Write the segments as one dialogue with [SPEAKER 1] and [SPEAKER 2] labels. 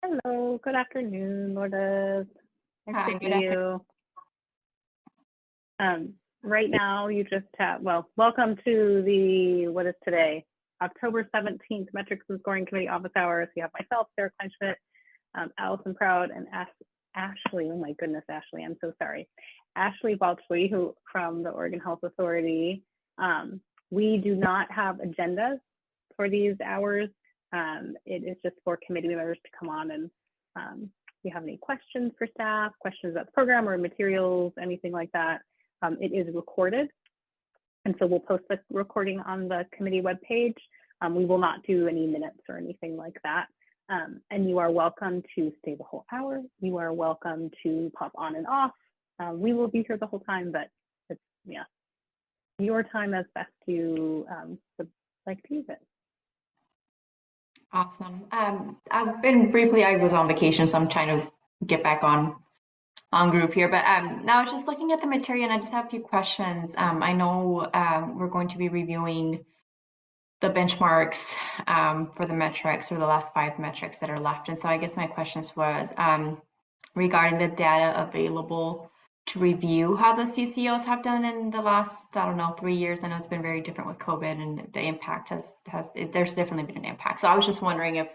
[SPEAKER 1] Hello, good afternoon, Lourdes. Nice
[SPEAKER 2] Hi,
[SPEAKER 1] to
[SPEAKER 2] good
[SPEAKER 1] see
[SPEAKER 2] afternoon.
[SPEAKER 1] you. Right now, you just have, well, welcome to the, what is today? October 17th, Metrics and Scoring Committee office hours. You have myself, Sarah Kleinschmidt, Allison Proud, and Ashley. Oh my goodness, Ashley, I'm so sorry. Ashley Balchley, who from the Oregon Health Authority. We do not have agendas for these hours. It is just for committee members to come on and if you have any questions for staff, questions about the program or materials, anything like that. It is recorded. And so we'll post the recording on the committee webpage. We will not do any minutes or anything like that. And you are welcome to stay the whole hour. You are welcome to pop on and off. We will be here the whole time, but it's, yeah, your time as best you would like to use it.
[SPEAKER 2] Awesome. I've been briefly, I was on vacation, so I'm trying to get back on group here. But now I was just looking at the material and I just have a few questions. I know we're going to be reviewing the benchmarks for the metrics or the last 5 metrics that are left. And so I guess my questions was regarding the data available to review how the CCOs have done in the last, I don't know, 3 years. I know it's been very different with COVID and the impact there's definitely been an impact. So I was just wondering if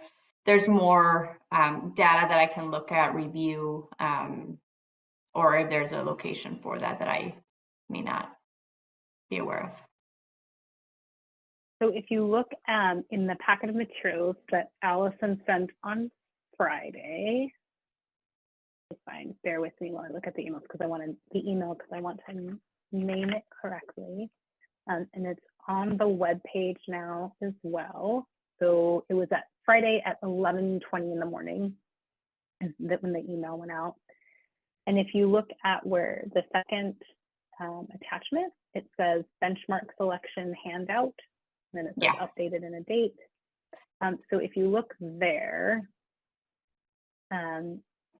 [SPEAKER 2] there's more data that I can look at, review, or if there's a location for that I may not be aware of.
[SPEAKER 1] So if you look in the packet of materials that Allison sent on Friday, fine, bear with me while I look at the emails because I want to name it correctly. And it's on the web page now as well. So it was at Friday at 11:20 in the morning when the email went out. And if you look at where the second attachment, it says benchmark selection handout, and then it says updated in a date. So if you look there,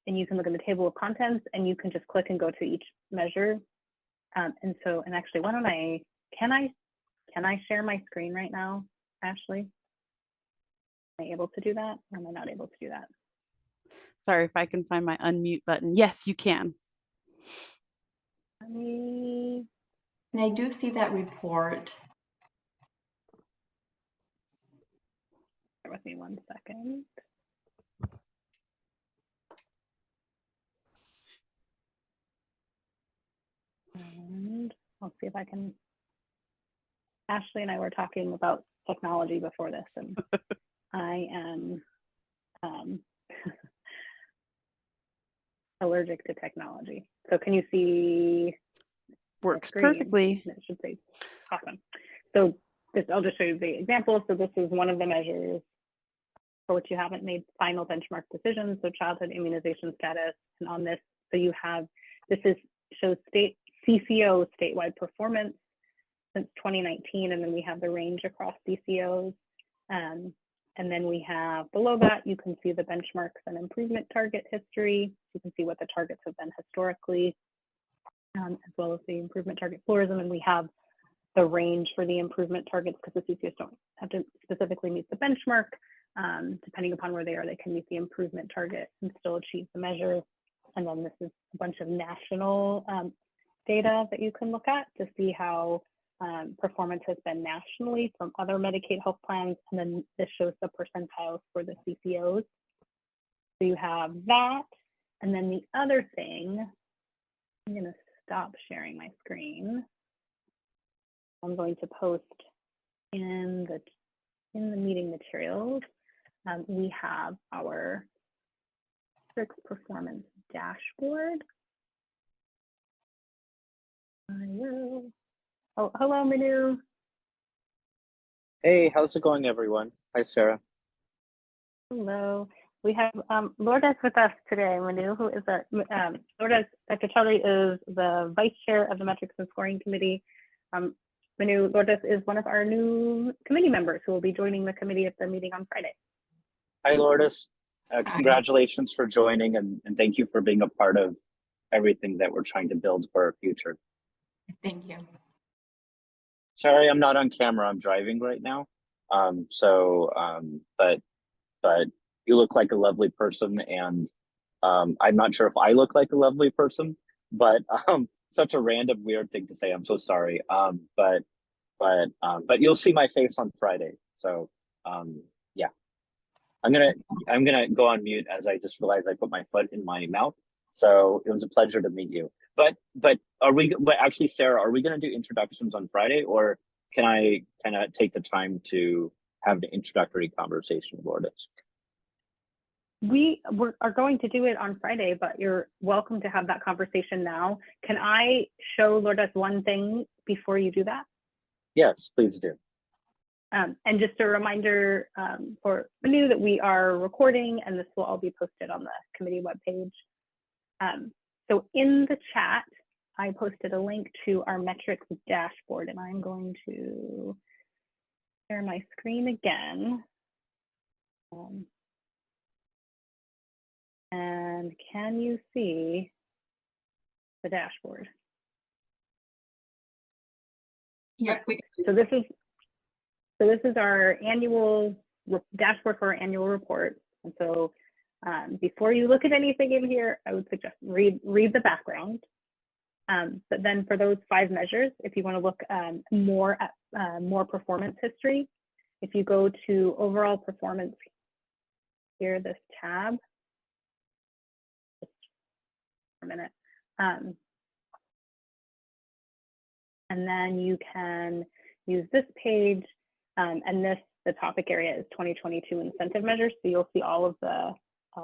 [SPEAKER 1] and you can look in the table of contents and you can just click and go to each measure. And actually, why don't can I share my screen right now, Ashley? Am I able to do that? Or am I not able to do that?
[SPEAKER 3] Sorry, if I can find my unmute button. Yes, you can.
[SPEAKER 2] And I do see that report.
[SPEAKER 1] Bear with me 1 second. And I'll see if I can. Ashley and I were talking about technology before this, and I am allergic to technology. So can you see?
[SPEAKER 3] Works perfectly.
[SPEAKER 1] It should say awesome. So I'll just show you the example. So this is one of the measures for which you haven't made final benchmark decisions. So childhood immunization status, and on this, so you have shows state CCO statewide performance since 2019, and then we have the range across CCOs. And then we have below that, you can see the benchmarks and improvement target history. You can see what the targets have been historically, as well as the improvement target floors. And then we have the range for the improvement targets because the CCOs don't have to specifically meet the benchmark. Depending upon where they are, they can meet the improvement target and still achieve the measure. And then this is a bunch of national data that you can look at to see how performance has been nationally from other Medicaid health plans. And then this shows the percentiles for the CCOs. So you have that. And then the other thing, I'm going to stop sharing my screen. I'm going to post in the meeting materials. We have our performance dashboard. I will. Oh, hello, Manu.
[SPEAKER 4] Hey, how's it going, everyone? Hi, Sarah.
[SPEAKER 1] Hello. We have Lourdes with us today, Manu, who is Lourdes Echechari is the vice chair of the Metrics and Scoring Committee. Manu, Lourdes is one of our new committee members who will be joining the committee at the meeting on Friday.
[SPEAKER 4] Hi, Lourdes. Congratulations for joining, and thank you for being a part of everything that we're trying to build for our future.
[SPEAKER 2] Thank you.
[SPEAKER 4] Sorry, I'm not on camera. I'm driving right now. But you look like a lovely person, and I'm not sure if I look like a lovely person, but such a random weird thing to say. I'm so sorry. But you'll see my face on Friday. So yeah, I'm gonna go on mute as I just realized I put my foot in my mouth. So it was a pleasure to meet you. But are we? But actually, Sarah, are we gonna do introductions on Friday, or can I kind of take the time to have the introductory conversation with Lourdes?
[SPEAKER 1] We are going to do it on Friday, but you're welcome to have that conversation now. Can I show Lourdes one thing before you do that?
[SPEAKER 4] Yes, please do.
[SPEAKER 1] And just a reminder for Manu that we are recording, and this will all be posted on the committee webpage. So in the chat, I posted a link to our metrics dashboard, and I'm going to share my screen again. And can you see the dashboard?
[SPEAKER 5] Yep.
[SPEAKER 1] So this is our annual dashboard for our annual report. And so before you look at anything in here, I would suggest read the background. But then for those 5 measures, if you want to look more at more performance history, if you go to overall performance here, this tab, just for a minute, and then you can use this page, and the topic area is 2022 incentive measures. So you'll see all of the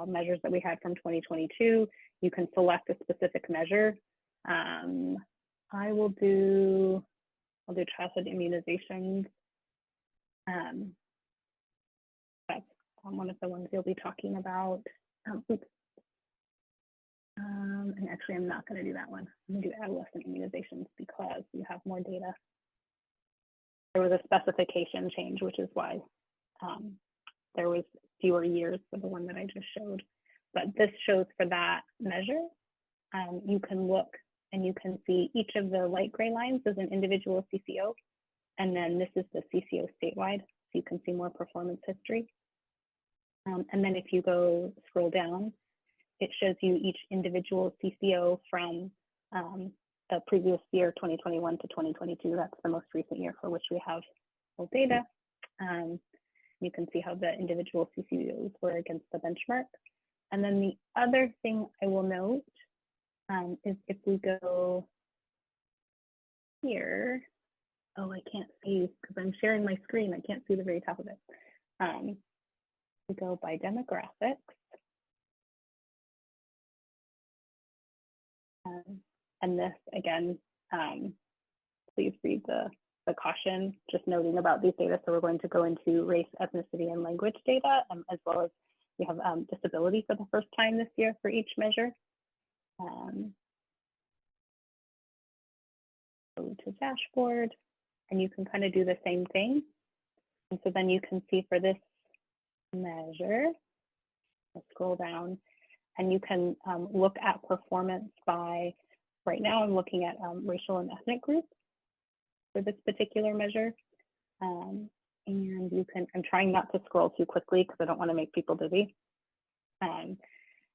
[SPEAKER 1] measures that we had from 2022. You can select a specific measure. I'll do childhood immunizations. That's one of the ones you'll be talking about. And actually, I'm not going to do that one. I'm going to do adolescent immunizations because you have more data. There was a specification change, which is why there was fewer years for the one that I just showed. But this shows for that measure. You can look and you can see each of the light gray lines is an individual CCO. And then this is the CCO statewide. So you can see more performance history. And then if you scroll down, it shows you each individual CCO from the previous year, 2021 to 2022. That's the most recent year for which we have full data. You can see how the individual CCOs were against the benchmark. And then the other thing I will note is if we go here, oh, I can't see because I'm sharing my screen. I can't see the very top of it. We go by demographics. And this, again, please read the caution, just noting about these data. So we're going to go into race, ethnicity, and language data, as well as we have disability for the first time this year for each measure. Go to dashboard, and you can kind of do the same thing. And so then you can see for this measure, let's scroll down, and you can look at performance by, right now I'm looking at racial and ethnic groups for this particular measure. And you can, I'm trying not to scroll too quickly because I don't want to make people dizzy. And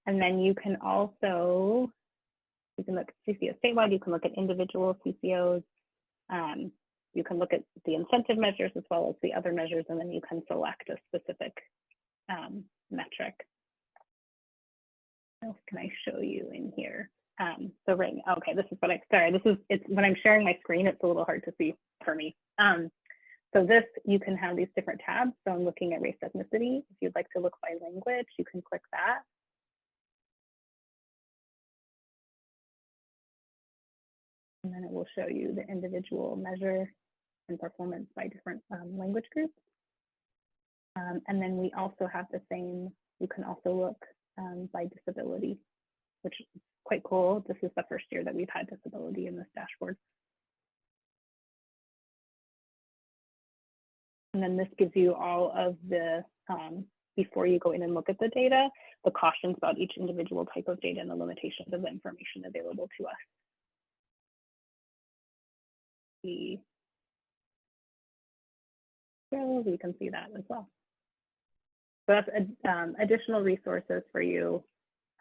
[SPEAKER 1] then you can also, you can look at CCO statewide, you can look at individual CCOs, you can look at the incentive measures as well as the other measures, and then you can select a specific metric. What else can I show you in here? So right now, okay, this is what it's when I'm sharing my screen, it's a little hard to see for me. So this, you can have these different tabs. So I'm looking at race ethnicity. If you'd like to look by language, you can click that. And then it will show you the individual measure and performance by different language groups. And then we also have the same, you can also look by disability, which is quite cool. This is the first year that we've had disability in this dashboard. And then this gives you all of the, before you go in and look at the data, the cautions about each individual type of data and the limitations of the information available to us. So we can see that as well. So that's additional resources for you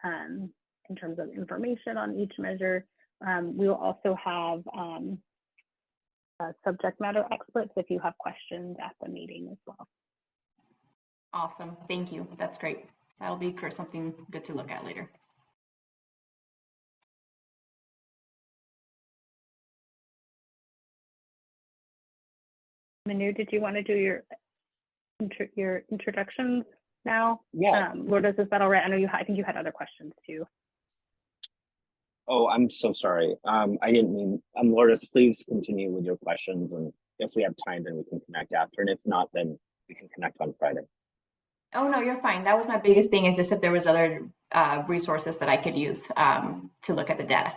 [SPEAKER 1] in terms of information on each measure. We will also have subject matter experts if you have questions at the meeting as well.
[SPEAKER 2] Awesome. Thank you. That's great. That'll be something good to look at later.
[SPEAKER 1] Manu, did you want to do your introductions now?
[SPEAKER 4] Yeah.
[SPEAKER 1] Lourdes, is that all right? I know I think you had other questions too.
[SPEAKER 4] Oh, I'm so sorry. I didn't mean, Lourdes, please continue with your questions. And if we have time, then we can connect after. And if not, then we can connect on Friday.
[SPEAKER 2] Oh, no, you're fine. That was my biggest thing, is just if there was other resources that I could use to look at the data.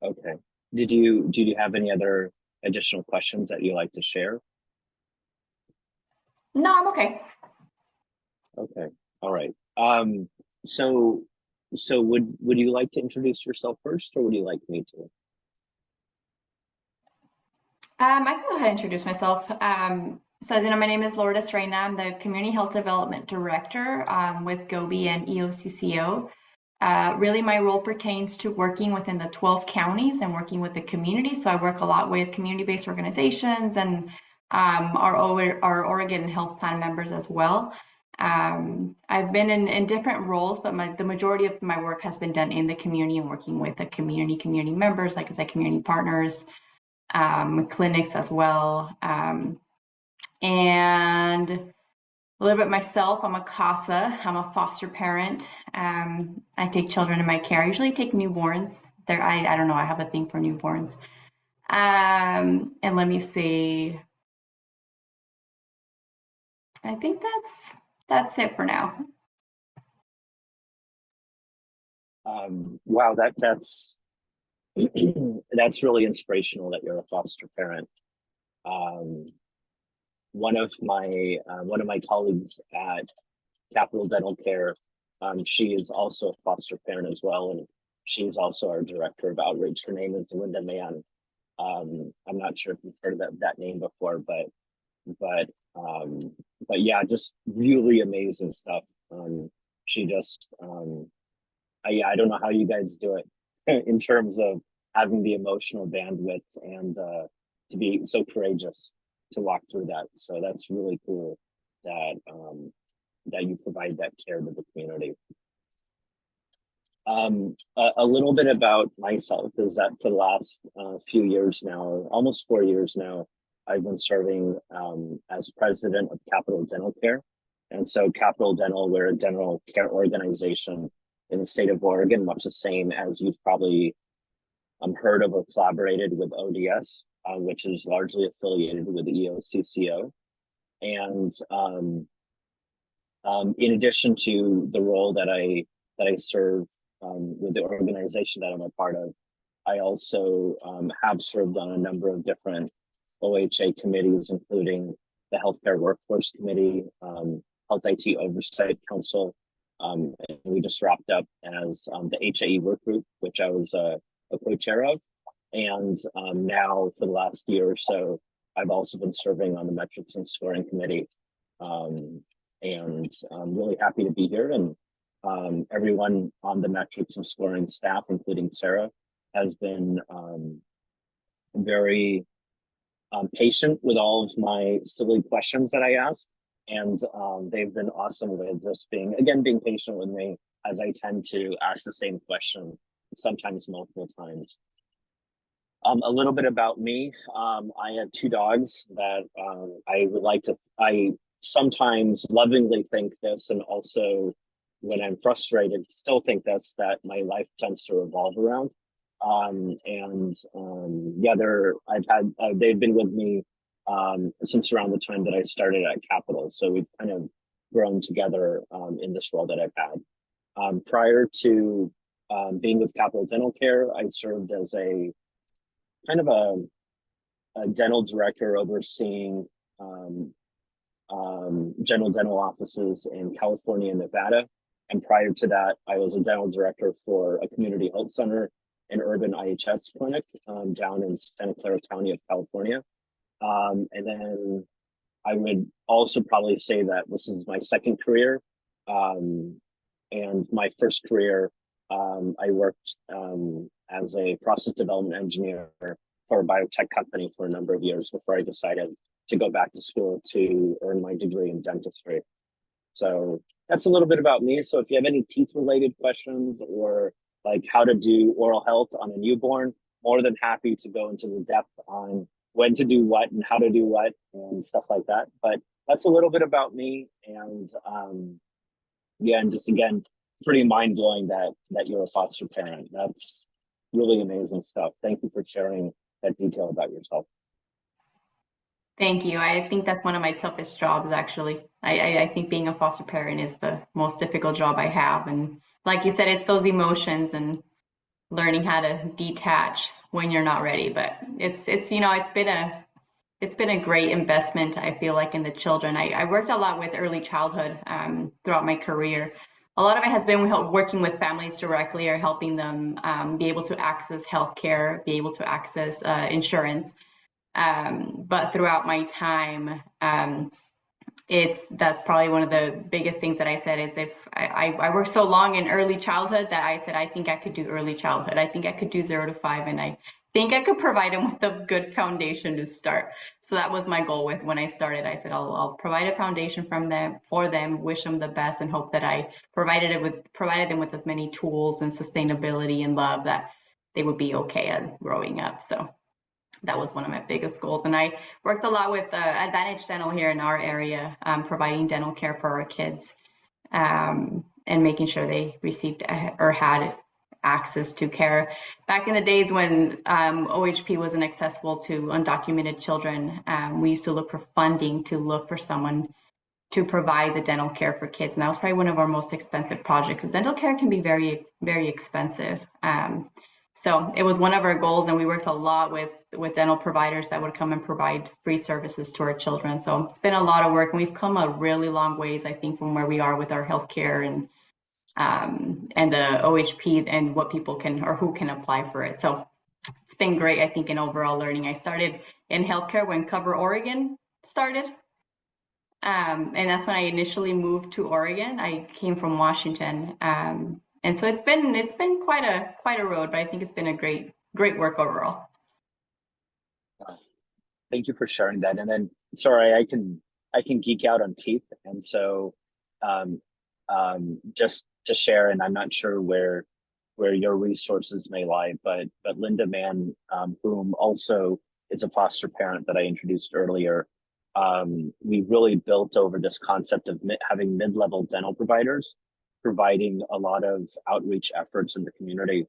[SPEAKER 4] Okay. Did you have any other additional questions that you'd like to share?
[SPEAKER 2] No, I'm okay.
[SPEAKER 4] Okay. All right. So would you like to introduce yourself first, or would you like me to?
[SPEAKER 2] I can go ahead and introduce myself. So as you know, my name is Lourdes Reyna. I'm the Community Health Development Director with GOBI and EOCCO. Really, my role pertains to working within the 12 counties and working with the community. So I work a lot with community-based organizations and our Oregon Health Plan members as well. I've been in different roles, but the majority of my work has been done in the community and working with the community members, like I said, community partners, clinics as well. And a little bit myself, I'm a CASA, I'm a foster parent. I take children in my care. I usually take newborns. I don't know, I have a thing for newborns. And let me see. I think that's it for now.
[SPEAKER 4] Wow, that's that's really inspirational that you're a foster parent. One of my colleagues at Capital Dental Care, she is also a foster parent as well, and she's also our director of outreach. Her name is Linda Mann. I'm not sure if you've heard of that name before, but yeah, just really amazing stuff. She just I don't know how you guys do it in terms of having the emotional bandwidth and to be so courageous to walk through that. So that's really cool that that you provide that care to the community. A little bit about myself is that for the last few years now, almost 4 years now, I've been serving as president of Capital Dental Care. And so Capital Dental, we're a dental care organization in the state of Oregon, much the same as you've probably heard of or collaborated with ODS, which is largely affiliated with the EOCCO. And in addition to the role that I serve with the organization that I'm a part of, I also have served on a number of different OHA committees, including the Healthcare Workforce Committee, Health IT Oversight Council. And we just wrapped up as the HAE work group, which I was a co-chair of. And now for the last year or so, I've also been serving on the Metrics and Scoring Committee. And I'm really happy to be here. And everyone on the Metrics and Scoring staff, including Sarah, has been very patient with all of my silly questions that I ask. And they've been awesome with just being patient with me, as I tend to ask the same question, sometimes multiple times. A little bit about me. I have 2 dogs that I sometimes lovingly think this, and also when I'm frustrated, still think this, that my life tends to revolve around. Yeah, they've been with me since around the time that I started at Capital. So we've kind of grown together in this role that I've had. Prior to being with Capital Dental Care, I served as a kind of a dental director overseeing general dental offices in California and Nevada. And prior to that, I was a dental director for a community health center and urban IHS clinic down in Santa Clara County of California. And then I would also probably say that this is my second career. And my first career, I worked as a process development engineer for a biotech company for a number of years before I decided to go back to school to earn my degree in dentistry. So that's a little bit about me. So if you have any teeth related questions or like how to do oral health on a newborn, more than happy to go into the depth on when to do what and how to do what and stuff like that. But that's a little bit about me. And yeah, and just again, pretty mind blowing that you're a foster parent. That's really amazing stuff. Thank you for sharing that detail about yourself.
[SPEAKER 2] Thank you. I think that's one of my toughest jobs, actually. I think being a foster parent is the most difficult job I have. And like you said, it's those emotions and learning how to detach when you're not ready. But it's been a great investment, I feel like, in the children. I worked a lot with early childhood throughout my career. A lot of it has been working with families directly or helping them be able to access healthcare, be able to access insurance. But throughout my time, that's probably one of the biggest things that I said is if I worked so long in early childhood that I said, I think I could do early childhood. I think I could do 0 to 5. And I think I could provide them with a good foundation to start. So that was my goal with when I started. I said, I'll provide a foundation for them, wish them the best, and hope that I provided them with as many tools and sustainability and love that they would be okay at growing up. So that was one of my biggest goals. And I worked a lot with Advantage Dental here in our area, providing dental care for our kids and making sure they received or had access to care. Back in the days when OHP wasn't accessible to undocumented children, we used to look for funding to look for someone to provide the dental care for kids. And that was probably one of our most expensive projects, because dental care can be very, very expensive. So it was one of our goals, and we worked a lot with dental providers that would come and provide free services to our children. So it's been a lot of work, and we've come a really long ways, I think, from where we are with our healthcare and the OHP and what people can or who can apply for it. So it's been great, I think, in overall learning. I started in healthcare when Cover Oregon started. And that's when I initially moved to Oregon. I came from Washington. And so it's been quite a road, but I think it's been a great work overall.
[SPEAKER 4] Thank you for sharing that. And then, sorry, I can geek out on teeth, and so just to share, and I'm not sure where your resources may lie, but Linda Mann, whom also is a foster parent that I introduced earlier, we really built over this concept of having mid-level dental providers providing a lot of outreach efforts in the community,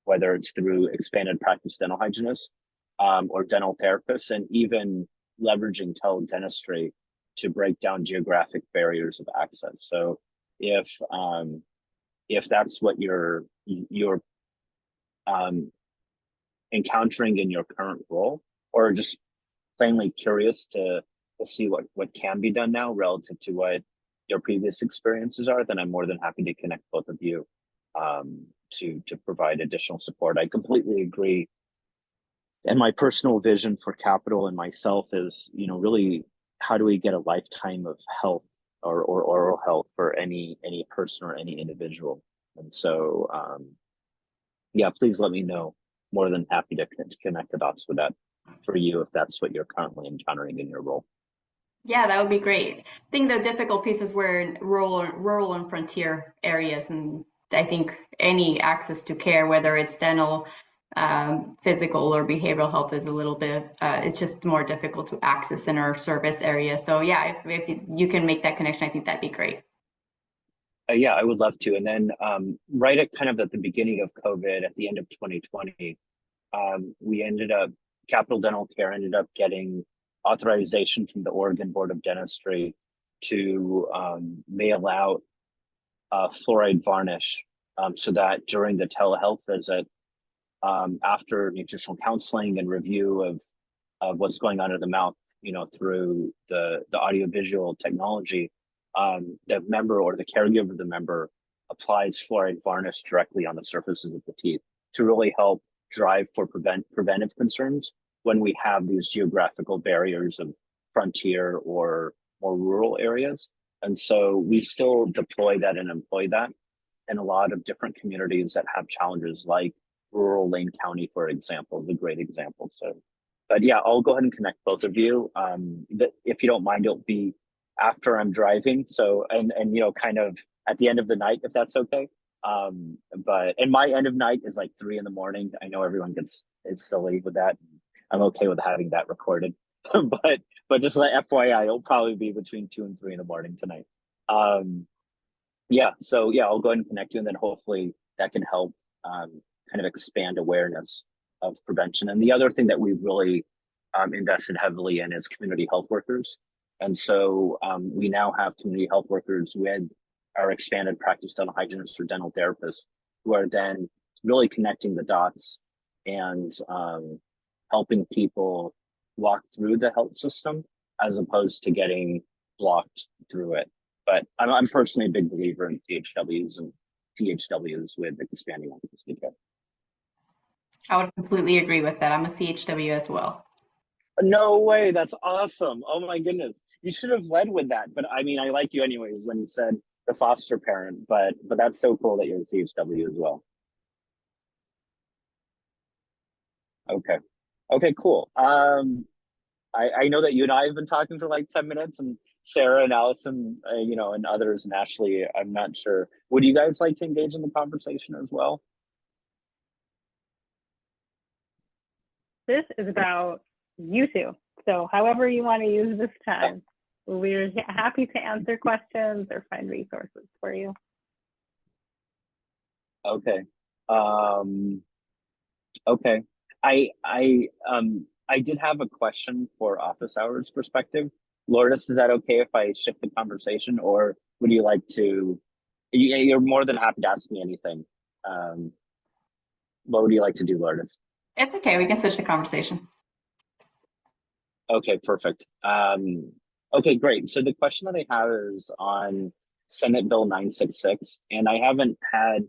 [SPEAKER 4] whether it's through expanded practice dental hygienists or dental therapists, and even leveraging teledentistry to break down geographic barriers of access. So if that's what you're encountering in your current role, or just plainly curious to see what can be done now relative to what your previous experiences are, then I'm more than happy to connect both of you to provide additional support. I completely agree. And my personal vision for Capital and myself is, really, how do we get a lifetime of health or oral health for any person or any individual? And so, yeah, please let me know. More than happy to connect the dots with that for you if that's what you're currently encountering in your role.
[SPEAKER 2] Yeah, that would be great. I think the difficult pieces were in rural and frontier areas, and I think any access to care, whether it's dental, physical, or behavioral health, is a little bit, it's just more difficult to access in our service area. So yeah, if you can make that connection, I think that'd be great.
[SPEAKER 4] Yeah, I would love to. And then right at the beginning of COVID, at the end of 2020, Capital Dental Care ended up getting authorization from the Oregon Board of Dentistry to mail out fluoride varnish so that during the telehealth visit, after nutritional counseling and review of what's going on in the mouth, through the audiovisual technology, the member or the caregiver of the member applies fluoride varnish directly on the surfaces of the teeth to really help drive for preventive concerns when we have these geographical barriers of frontier or more rural areas. And so we still deploy that and employ that in a lot of different communities that have challenges, like rural Lane County, for example, is a great example. So, but yeah, I'll go ahead and connect both of you. If you don't mind, it'll be after I'm driving. So, and you know, kind of at the end of the night, if that's okay. And my end of night is like 3 a.m. I know everyone it's silly with that. I'm okay with having that recorded, but just like FYI, it'll probably be between 2 and 3 a.m. tonight. Yeah, so yeah, I'll go ahead and connect you, and then hopefully that can help kind of expand awareness of prevention. And the other thing that we really invested heavily in is community health workers. And so we now have community health workers with our expanded practice dental hygienists or dental therapists who are then really connecting the dots and helping people walk through the health system as opposed to getting blocked through it. But I'm personally a big believer in CHWs and THWs with expanding occupancy care.
[SPEAKER 2] I would completely agree with that. I'm a CHW as well.
[SPEAKER 4] No way, that's awesome. Oh my goodness. You should have led with that. But I mean, I like you anyways when you said the foster parent, but that's so cool that you're a CHW as well. Okay. Okay, cool. I know that you and I have been talking for like 10 minutes, and Sarah and Allison, you know, and others, and Ashley, I'm not sure. Would you guys like to engage in the conversation as well?
[SPEAKER 1] This is about you two. So however you want to use this time, we're happy to answer questions or find resources for you.
[SPEAKER 4] Okay. Okay. I did have a question for office hours perspective. Lourdes, is that okay if I shift the conversation, or would you like to? You're more than happy to ask me anything. What would you like to do, Lourdes?
[SPEAKER 2] It's okay. We can switch the conversation.
[SPEAKER 4] Okay, perfect. Okay, great. So the question that I have is on Senate Bill 966, and I haven't had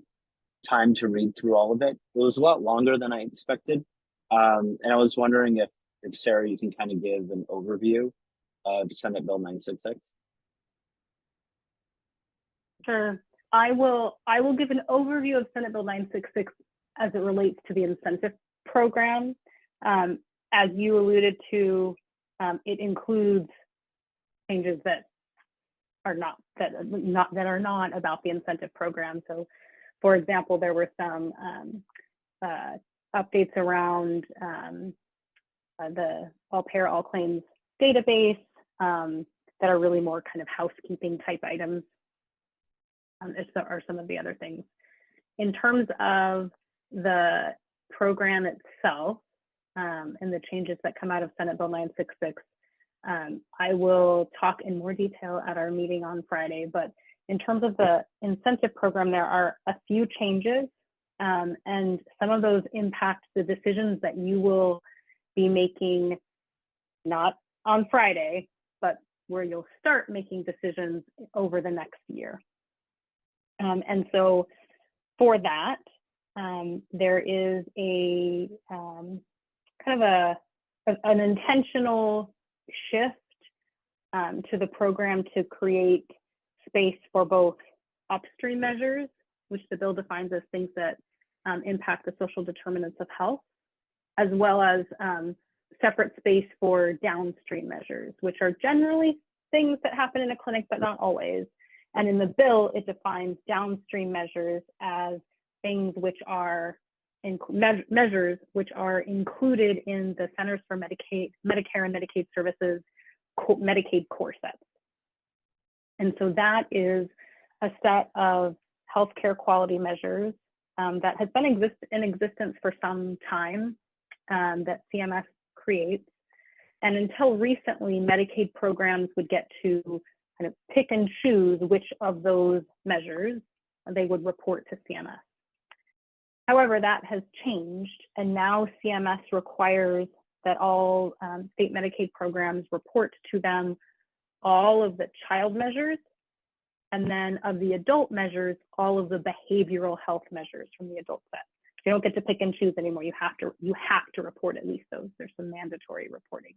[SPEAKER 4] time to read through all of it. It was a lot longer than I expected. And I was wondering if Sarah, you can kind of give an overview of Senate Bill 966.
[SPEAKER 1] Sure. I will give an overview of Senate Bill 966 as it relates to the incentive program. As you alluded to, it includes changes that are not about the incentive program. So, for example, there were some updates around the All Payer All Claims database that are really more kind of housekeeping type items, are some of the other things. In terms of the program itself and the changes that come out of Senate Bill 966, I will talk in more detail at our meeting on Friday, but in terms of the incentive program, there are a few changes, and some of those impact the decisions that you will be making, not on Friday, but where you'll start making decisions over the next year. And so for that, there is a kind of an intentional shift to the program to create space for both upstream measures, which the bill defines as things that impact the social determinants of health, as well as separate space for downstream measures, which are generally things that happen in a clinic, but not always. And in the bill, it defines downstream measures as things which are measures which are included in the Centers for Medicare and Medicaid Services Medicaid core sets. And so that is a set of healthcare quality measures that has been in existence for some time that CMS creates. And until recently, Medicaid programs would get to kind of pick and choose which of those measures they would report to CMS. However, that has changed, and now CMS requires that all state Medicaid programs report to them all of the child measures, and then of the adult measures, all of the behavioral health measures from the adult set. You don't get to pick and choose anymore. You have to report at least those. There's some mandatory reporting.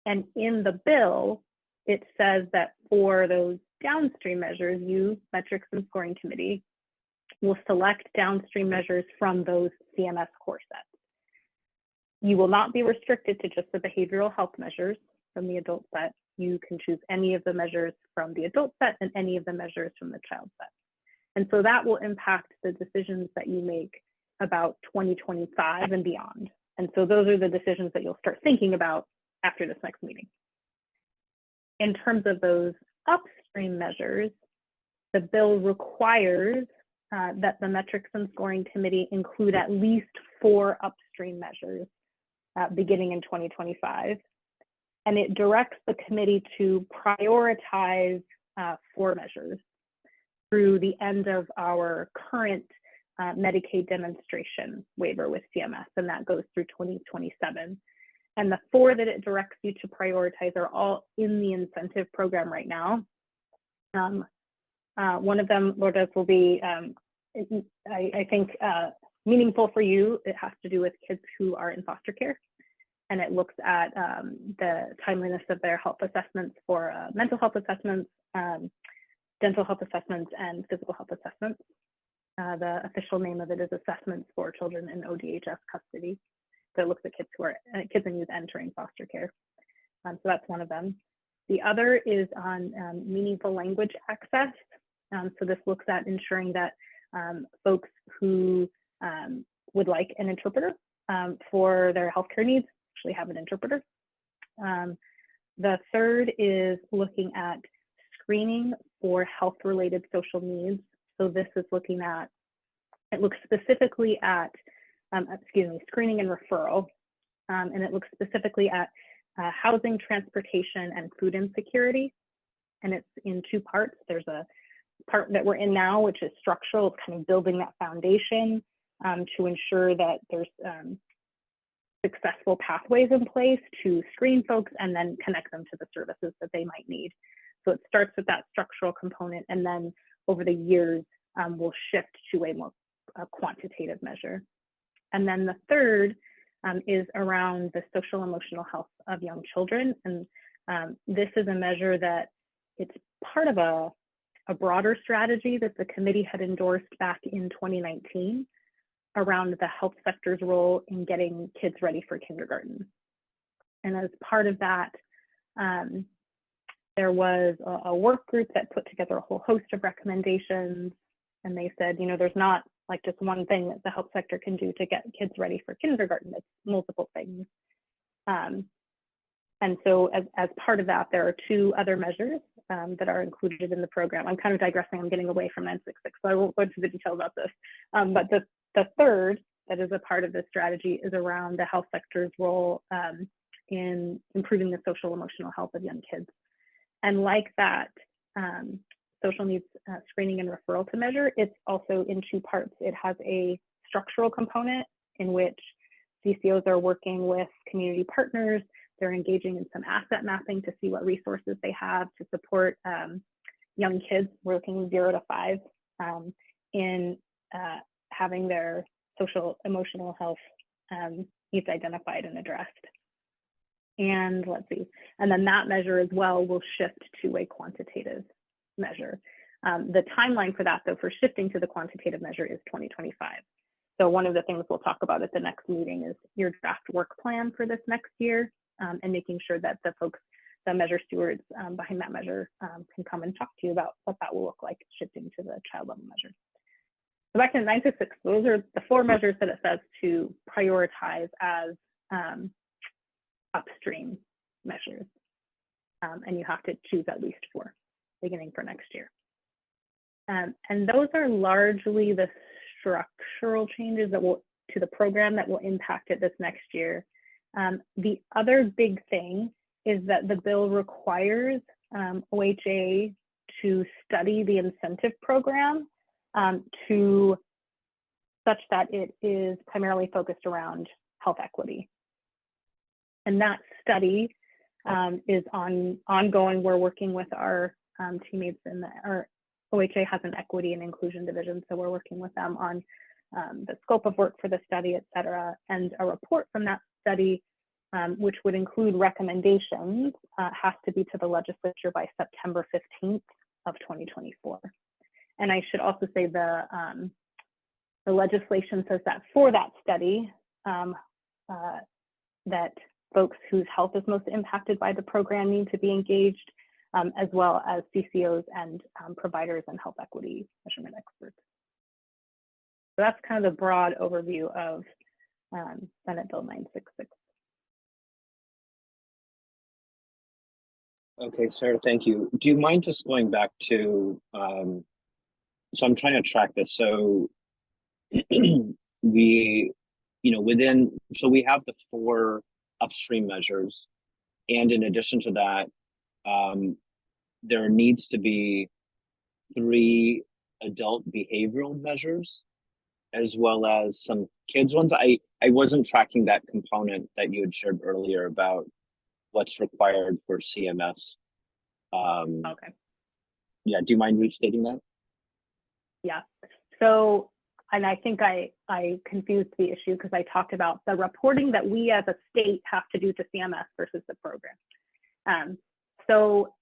[SPEAKER 1] And in the bill, it says that for those downstream measures, you, Metrics and Scoring Committee, will select downstream measures from those CMS core sets. You will not be restricted to just the behavioral health measures from the adult set. You can choose any of the measures from the adult set and any of the measures from the child set. And so that will impact the decisions that you make about 2025 and beyond. And so those are the decisions that you'll start thinking about after this next meeting. In terms of those upstream measures, the bill requires that the Metrics and Scoring Committee include at least 4 upstream measures beginning in 2025. And it directs the committee to prioritize 4 measures through the end of our current Medicaid demonstration waiver with CMS, and that goes through 2027. And the 4 that it directs you to prioritize are all in the incentive program right now. One of them, Lourdes, will be, I think, meaningful for you. It has to do with kids who are in foster care. And it looks at the timeliness of their health assessments for mental health assessments, dental health assessments, and physical health assessments. The official name of it is Assessments for Children in ODHS Custody. So it looks at kids who are kids and youth entering foster care. So that's one of them. The other is on meaningful language access. So this looks at ensuring that folks who would like an interpreter for their healthcare needs actually have an interpreter. The third is looking at screening for health-related social needs. So this is looking at, it looks specifically at, screening and referral. And it looks specifically at housing, transportation, and food insecurity. And it's in 2 parts. There's a part that we're in now, which is structural, it's kind of building that foundation to ensure that there's successful pathways in place to screen folks and then connect them to the services that they might need. So it starts with that structural component, and then over the years, we'll shift to a more quantitative measure. And then the third is around the social emotional health of young children. And this is a measure that it's part of a broader strategy that the committee had endorsed back in 2019 around the health sector's role in getting kids ready for kindergarten. And as part of that, there was a work group that put together a whole host of recommendations. And they said, you know, there's not like just one thing that the health sector can do to get kids ready for kindergarten. It's multiple things. And so as part of that, there are 2 other measures that are included in the program. I'm kind of digressing, I'm getting away from 966, so I won't go into the details about this. But the third that is a part of this strategy is around the health sector's role in improving the social emotional health of young kids. And like that, social needs screening and referral to measure, it's also in 2 parts. It has a structural component in which CCOs are working with community partners. They're engaging in some asset mapping to see what resources they have to support young kids working 0 to 5 in having their social emotional health needs identified and addressed. And let's see, and then that measure as well will shift to a quantitative measure. The timeline for that, though, for shifting to the quantitative measure is 2025. So one of the things we'll talk about at the next meeting is your draft work plan for this next year, and making sure that the folks, the measure stewards behind that measure can come and talk to you about what that will look like shifting to the child level measure. So back to 966, those are the 4 measures that it says to prioritize as upstream measures. And you have to choose at least 4 beginning for next year. And those are largely the structural changes that will to the program that will impact it this next year. The other big thing is that the bill requires OHA to study the incentive program to such that it is primarily focused around health equity. And that study is ongoing. We're working with our teammates in our OHA has an equity and inclusion division, so we're working with them on the scope of work for the study, et cetera, and a report from that study, which would include recommendations, has to be to the legislature by September 15th of 2024. And I should also say the legislation says that for that study, that folks whose health is most impacted by the program need to be engaged, as well as CCOs and providers and health equity measurement experts. So that's kind of the broad overview of Senate Bill 966.
[SPEAKER 4] Okay, Sarah, thank you. Do you mind just going back to, so I'm trying to track this. So we, so we have the 4 upstream measures. And in addition to that, there needs to be 3 adult behavioral measures, as well as some kids ones. I wasn't tracking that component that you had shared earlier about what's required for CMS.
[SPEAKER 1] Okay.
[SPEAKER 4] Yeah, do you mind restating that?
[SPEAKER 1] Yeah. So, and I think I confused the issue because I talked about the reporting that we as a state have to do to CMS versus the program. So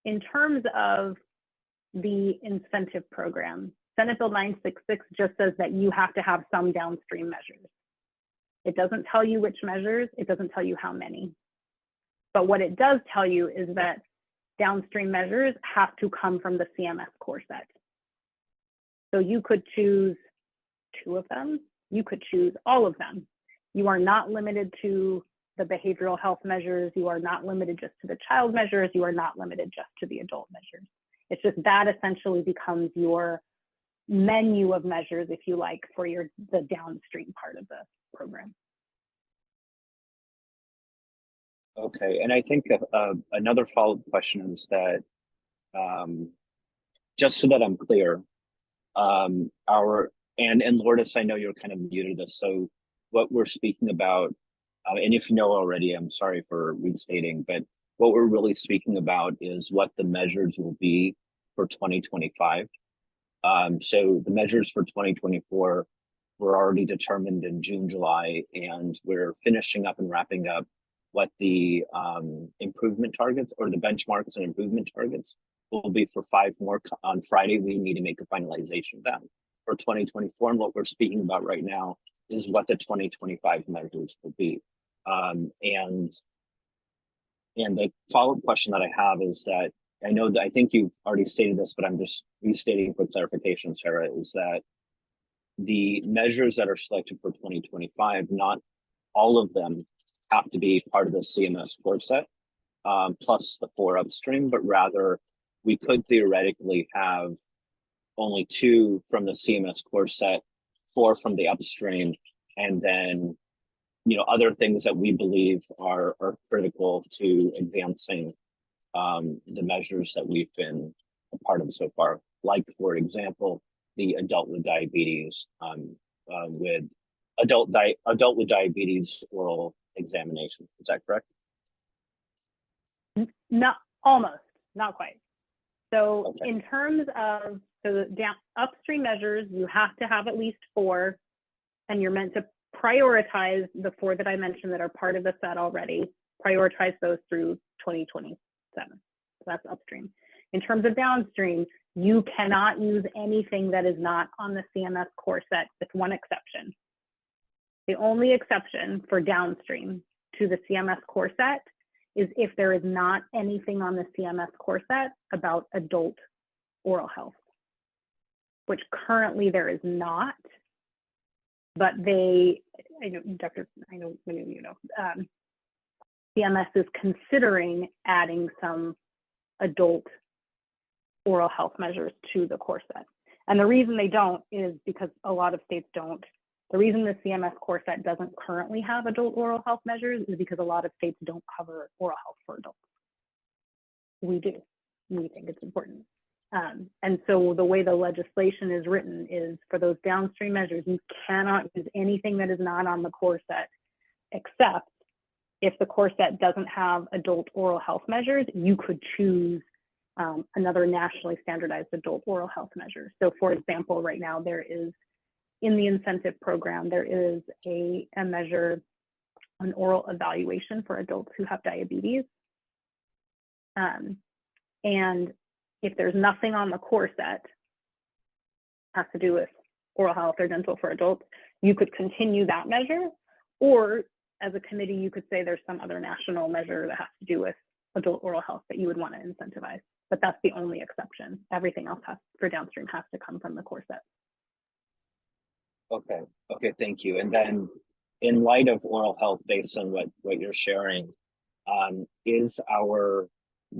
[SPEAKER 1] in terms of the incentive program, Senate Bill 966 just says that you have to have some downstream measures. It doesn't tell you which measures, it doesn't tell you how many. But what it does tell you is that downstream measures have to come from the CMS core set. So you could choose 2 of them, you could choose all of them. You are not limited to the behavioral health measures, you are not limited just to the child measures, you are not limited just to the adult measures. It's just that essentially becomes your menu of measures, if you like, for the downstream part of the program.
[SPEAKER 4] Okay, and I think another follow-up question is that, just so that I'm clear, and Lourdes, I know you're kind of new to this, so what we're speaking about, and if you know already, I'm sorry for restating, but what we're really speaking about is what the measures will be for 2025. So the measures for 2024 were already determined in June, July, and we're finishing up and wrapping up what the improvement targets or the benchmarks and improvement targets will be for 5 more. On Friday, we need to make a finalization of that for 2024. And what we're speaking about right now is what the 2025 measures will be. And the follow-up question that I have is that I know that I think you've already stated this, but I'm just restating for clarification, Sarah, is that the measures that are selected for 2025, not all of them have to be part of the CMS core set, plus the 4 upstream, but rather we could theoretically have only 2 from the CMS core set, 4 from the upstream, and then other things that we believe are critical to advancing the measures that we've been a part of so far, like for example, the adult with diabetes, with adult with diabetes oral examination. Is that correct?
[SPEAKER 1] Not almost, not quite. So
[SPEAKER 4] Okay.
[SPEAKER 1] in terms of the upstream measures, you have to have at least 4, and you're meant to prioritize the 4 that I mentioned that are part of the set already, prioritize those through 2027. So that's upstream. In terms of downstream, you cannot use anything that is not on the CMS core set with one exception. The only exception for downstream to the CMS core set is if there is not anything on the CMS core set about adult oral health, which currently there is not, but I know many of you know, CMS is considering adding some adult oral health measures to the core set. And the reason they don't is because a lot of states don't. The reason the CMS core set doesn't currently have adult oral health measures is because a lot of states don't cover oral health for adults. We do. We think it's important. And so the way the legislation is written is for those downstream measures, you cannot use anything that is not on the core set, except if the core set doesn't have adult oral health measures, you could choose another nationally standardized adult oral health measure. So for example, right now there is in the incentive program, there is a measure, an oral evaluation for adults who have diabetes. And if there's nothing on the core set has to do with oral health or dental for adults, you could continue that measure, or as a committee, you could say there's some other national measure that has to do with adult oral health that you would want to incentivize. But that's the only exception. Everything else for downstream has to come from the core set.
[SPEAKER 4] Okay, okay, thank you. And then in light of oral health, based on what you're sharing, is our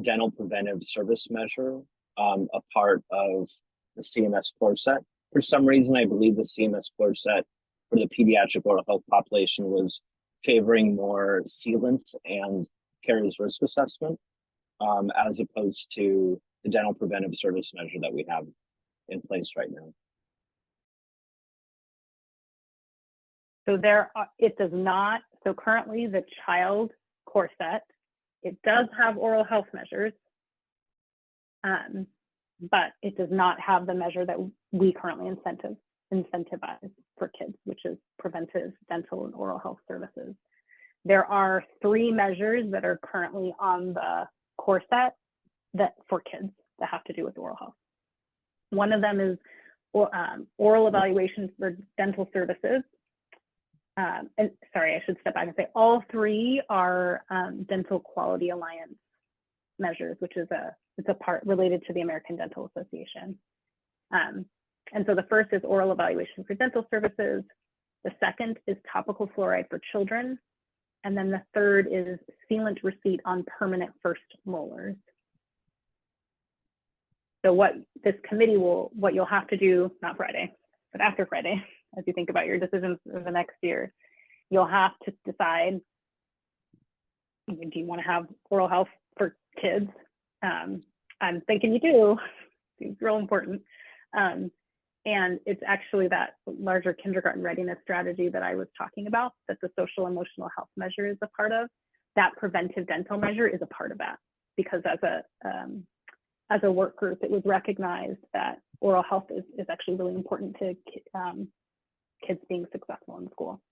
[SPEAKER 4] dental preventive service measure a part of the CMS core set? For some reason, I believe the CMS core set for the pediatric oral health population was favoring more sealants and caries risk assessment, as opposed to the dental preventive service measure that we have in place right now.
[SPEAKER 1] So it does not, so currently the child core set, it does have oral health measures, but it does not have the measure that we currently incentivize for kids, which is preventive dental and oral health services. There are 3 measures that are currently on the core set that for kids that have to do with oral health. One of them is oral evaluation for dental services. And sorry, I should step back and say all 3 are Dental Quality Alliance measures, which is it's a part related to the American Dental Association. And so the first is oral evaluation for dental services. The second is topical fluoride for children. And then the third is sealant receipt on permanent first molars. So what this committee what you'll have to do, not Friday, but after Friday, as you think about your decisions for the next year, you'll have to decide, do you want to have oral health for kids? I'm thinking you do. It's real important. And it's actually that larger kindergarten readiness strategy that I was talking about, that the social emotional health measure is a part of. That preventive dental measure is a part of that, because as a work group, it was recognized that oral health is actually really important to kids being successful in school.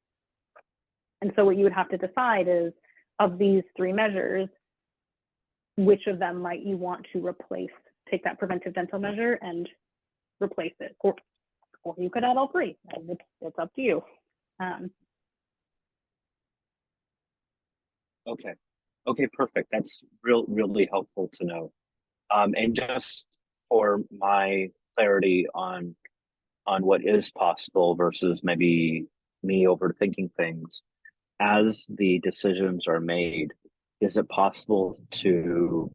[SPEAKER 1] And so what you would have to decide is, of these 3 measures, which of them might you want to replace, take that preventive dental measure and replace it, or you could add all 3, and it's up to you.
[SPEAKER 4] Okay, perfect. That's really helpful to know. And just for my clarity on what is possible versus maybe me overthinking things, as the decisions are made, is it possible to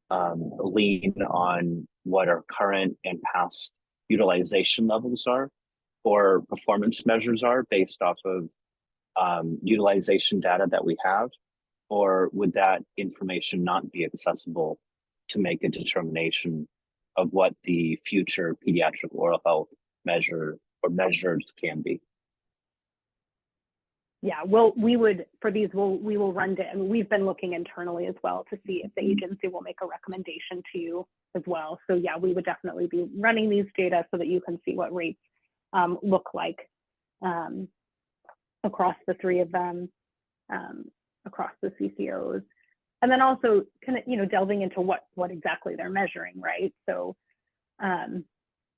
[SPEAKER 4] lean on what our current and past utilization levels are, or performance measures are based off of utilization data that we have? Or would that information not be accessible to make a determination of what the future pediatric oral health measure or measures can be?
[SPEAKER 1] Yeah, we will run it. I mean, we've been looking internally as well to see if the agency will make a recommendation to you as well. So yeah, we would definitely be running these data so that you can see what rates look like across the 3 of them, across the CCOs. And then also kind of, delving into what exactly they're measuring, right? So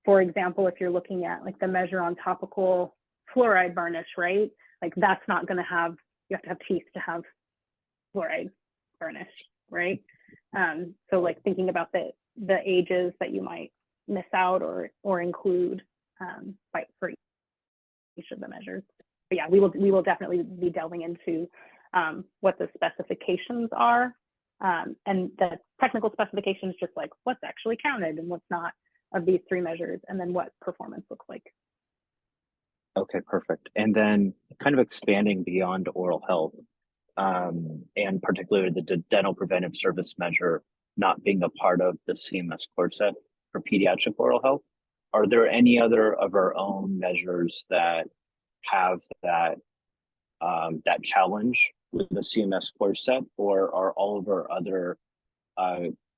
[SPEAKER 1] for example, if you're looking at like the measure on topical fluoride varnish, right? Like that's not going to have, you have to have teeth to have fluoride varnish, right? So like thinking about the ages that you might miss out or include for each of the measures. But yeah, we will definitely be delving into what the specifications are, and the technical specifications, just like what's actually counted and what's not of these 3 measures, and then what performance looks like.
[SPEAKER 4] Okay, perfect. And then kind of expanding beyond oral health, and particularly the dental preventive service measure not being a part of the CMS core set for pediatric oral health, are there any other of our own measures that have that challenge with the CMS core set, or are all of our other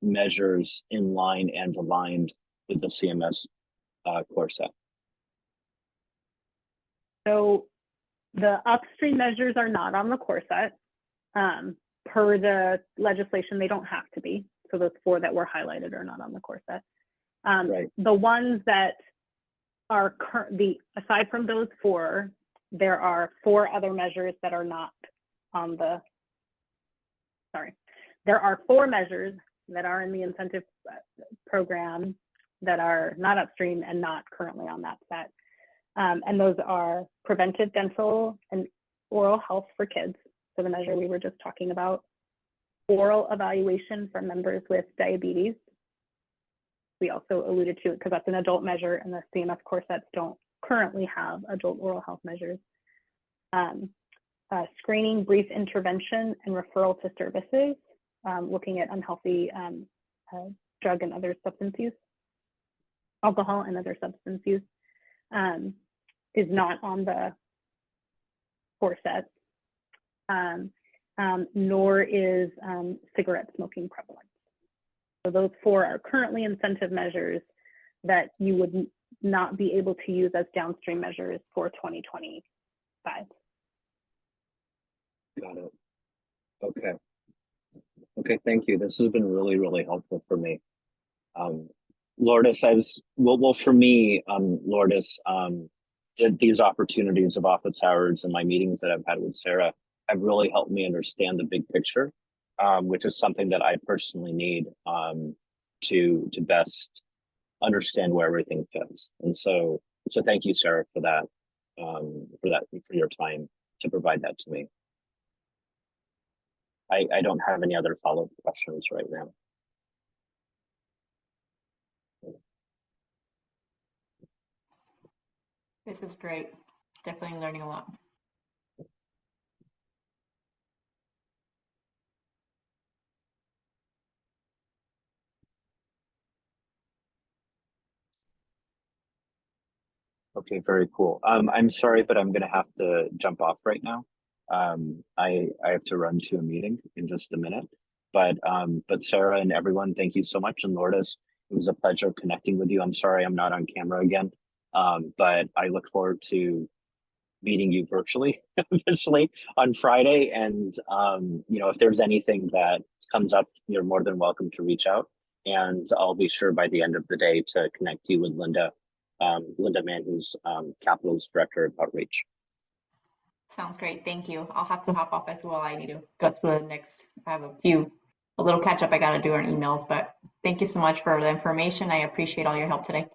[SPEAKER 4] measures in line and aligned with the CMS core set?
[SPEAKER 1] So the upstream measures are not on the core set. Per the legislation, they don't have to be. So those 4 that were highlighted are not on the core set.
[SPEAKER 4] Right.
[SPEAKER 1] The ones that are aside from those 4, there are 4 other measures that are not on the, there are 4 measures that are in the incentive program that are not upstream and not currently on that set. And those are preventive dental and oral health for kids. So the measure we were just talking about, oral evaluation for members with diabetes. We also alluded to it because that's an adult measure and the CMS core sets don't currently have adult oral health measures. Screening, brief intervention, and referral to services, looking at unhealthy drug and other substance use, alcohol and other substance use, is not on the core set, nor is cigarette smoking prevalent. So those 4 are currently incentive measures that you would not be able to use as downstream measures for 2025.
[SPEAKER 4] Got it. Okay. Okay, thank you. This has been really, really helpful for me. Lourdes, as well for me, Lourdes, these opportunities of office hours and my meetings that I've had with Sarah have really helped me understand the big picture, which is something that I personally need to best understand where everything fits. And so thank you, Sarah, for that, for your time to provide that to me. I don't have any other follow-up questions right now.
[SPEAKER 2] This is great. Definitely learning a lot.
[SPEAKER 4] Okay, very cool. I'm sorry, but I'm gonna have to jump off right now. I have to run to a meeting in just a minute. But Sarah and everyone, thank you so much. And Lourdes, it was a pleasure connecting with you. I'm sorry I'm not on camera again, but I look forward to meeting you virtually, officially on Friday. And you know, if there's anything that comes up, you're more than welcome to reach out. And I'll be sure by the end of the day to connect you with Linda Mann, who's Capital's Director of Outreach.
[SPEAKER 2] Sounds great. Thank you. I'll have to hop off as well. I need to go to the next, I have a little catch up I got to do on emails, but thank you so much for the information. I appreciate all your help today.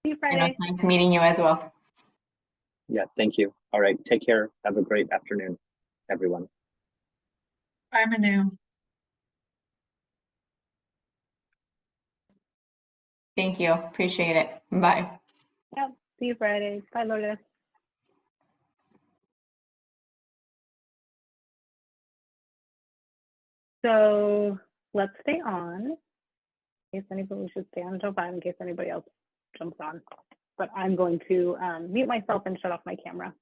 [SPEAKER 1] See you
[SPEAKER 2] And it was
[SPEAKER 1] Friday.
[SPEAKER 2] nice meeting you as well.
[SPEAKER 4] Yeah, thank you. All right, take care. Have a great afternoon, everyone.
[SPEAKER 5] Bye, Manu.
[SPEAKER 2] Thank you. Appreciate it. Bye.
[SPEAKER 1] Yep. See you Friday. Bye, Lourdes. So let's stay on. In case anybody should stay on until 5 in case anybody else jumps on. But I'm going to mute myself and shut off my camera.